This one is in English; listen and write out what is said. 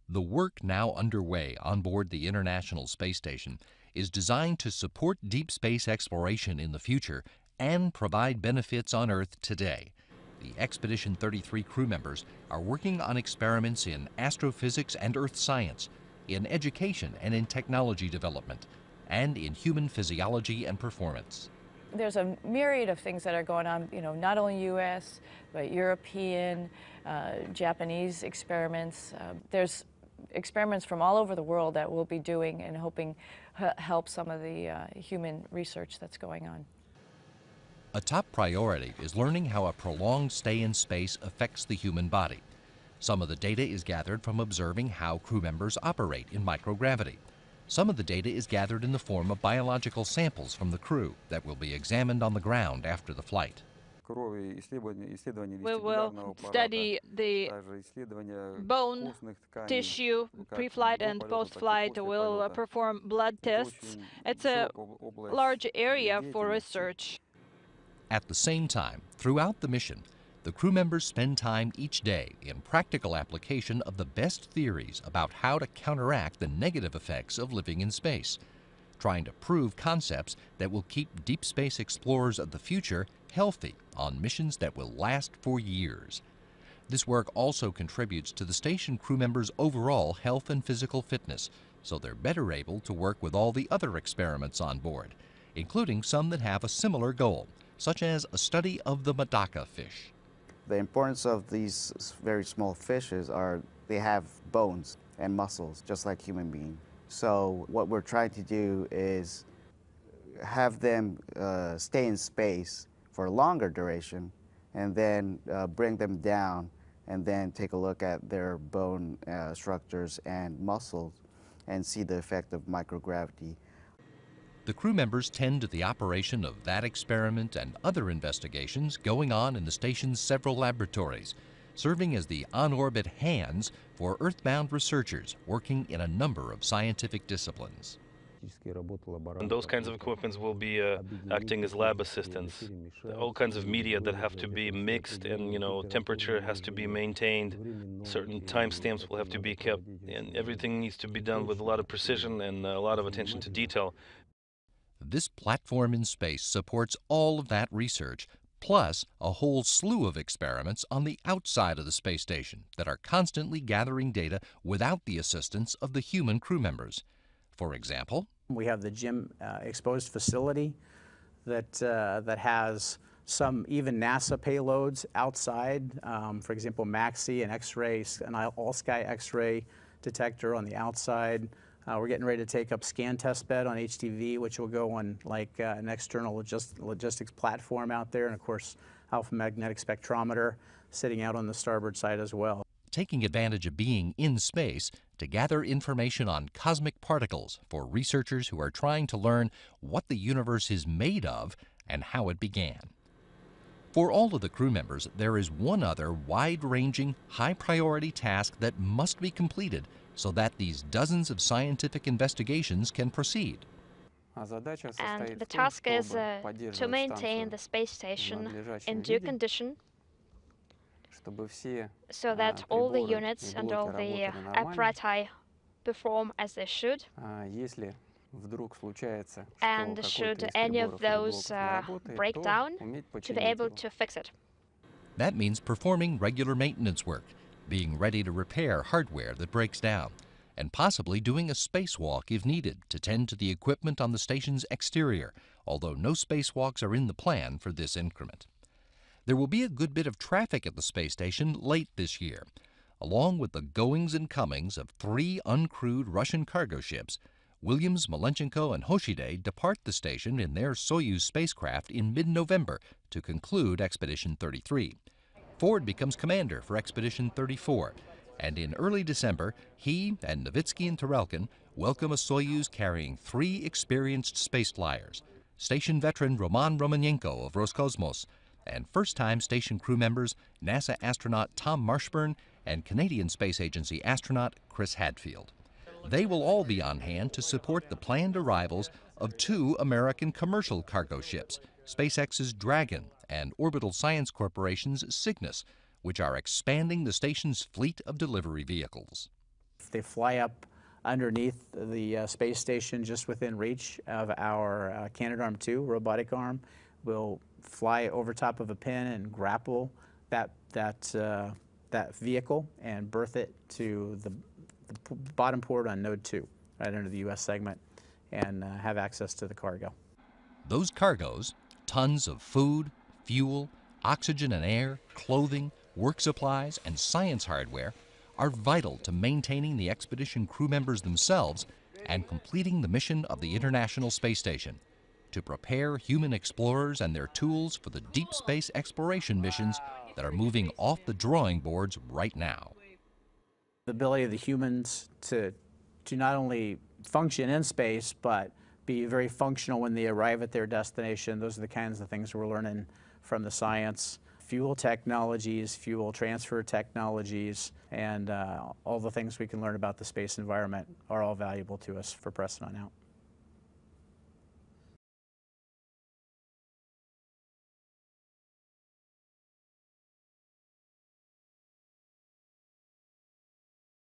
The work now underway on board the International Space Station is designed to support deep space exploration in the future and provide benefits on Earth today. The Expedition 33 crew members are working on experiments in astrophysics and earth science, in education and in technology development, and in human physiology and performance. There's a myriad of things that are going on, not only U.S., but European, Japanese experiments. There's experiments from all over the world that we'll be doing and hoping help some of the human research that's going on. A top priority is learning how a prolonged stay in space affects the human body. Some of the data is gathered from observing how crew members operate in microgravity. Some of the data is gathered in the form of biological samples from the crew that will be examined on the ground after the flight. We will study the bone tissue pre-flight and post-flight. We'll perform blood tests. It's a large area for research. At the same time, throughout the mission, the crew members spend time each day in practical application of the best theories about how to counteract the negative effects of living in space, trying to prove concepts that will keep deep space explorers of the future healthy on missions that will last for years. This work also contributes to the station crew members' overall health and physical fitness, so they're better able to work with all the other experiments on board, including some that have a similar goal, such as a study of the Medaka fish. The importance of these very small fishes are they have bones and muscles, just like human beings. So what we're trying to do is have them stay in space for a longer duration and then bring them down and then take a look at their bone structures and muscles and see the effect of microgravity. The crew members tend to the operation of that experiment and other investigations going on in the station's several laboratories, serving as the on-orbit hands for Earthbound researchers working in a number of scientific disciplines. And those kinds of equipments will be acting as lab assistants. All kinds of media that have to be mixed, and temperature has to be maintained. Certain timestamps will have to be kept, and everything needs to be done with a lot of precision and a lot of attention to detail. This platform in space supports all of that research, plus a whole slew of experiments on the outside of the space station that are constantly gathering data without the assistance of the human crew members. For example, we have the gym exposed facility that has some even NASA payloads outside. For example, MAXI, an X-ray, an all-sky X-ray detector on the outside. We're getting ready to take up scan test bed on HTV, which will go on like an external logistics platform out there, and of course alpha magnetic spectrometer sitting out on the starboard side as well. Taking advantage of being in space to gather information on cosmic particles for researchers who are trying to learn what the universe is made of and how it began. For all of the crew members, there is one other wide-ranging, high-priority task that must be completed so that these dozens of scientific investigations can proceed. And the task is to maintain the space station in due condition so that all the units and all the apparatus perform as they should. And should any of those break down, to be able to fix it. That means performing regular maintenance work, being ready to repair hardware that breaks down, and possibly doing a spacewalk if needed to tend to the equipment on the station's exterior, although no spacewalks are in the plan for this increment. There will be a good bit of traffic at the space station late this year, along with the goings and comings of 3 uncrewed Russian cargo ships. Williams, Malenchenko, and Hoshide depart the station in their Soyuz spacecraft in mid-November to conclude Expedition 33. Ford becomes commander for Expedition 34, and in early December, he and Novitsky and Tarelkin welcome a Soyuz carrying 3 experienced space flyers, station veteran Roman Romanenko of Roscosmos, and first-time station crew members NASA astronaut Tom Marshburn and Canadian Space Agency astronaut Chris Hadfield. They will all be on hand to support the planned arrivals of 2 American commercial cargo ships, SpaceX's Dragon and Orbital Science Corporation's Cygnus, which are expanding the station's fleet of delivery vehicles. They fly up underneath the space station just within reach of our Canadarm2 robotic arm. We'll fly over top of a pin and grapple that vehicle and berth it to the bottom port on Node 2, right under the U.S. segment, and have access to the cargo. Those cargoes, tons of food, fuel, oxygen and air, clothing, work supplies, and science hardware, are vital to maintaining the expedition crew members themselves and completing the mission of the International Space Station, to prepare human explorers and their tools for the deep space exploration missions that are moving off the drawing boards right now. The ability of the humans to not only function in space, but be very functional when they arrive at their destination. Those are the kinds of things we're learning from the science. Fuel technologies, fuel transfer technologies, and all the things we can learn about the space environment are all valuable to us for pressing on out.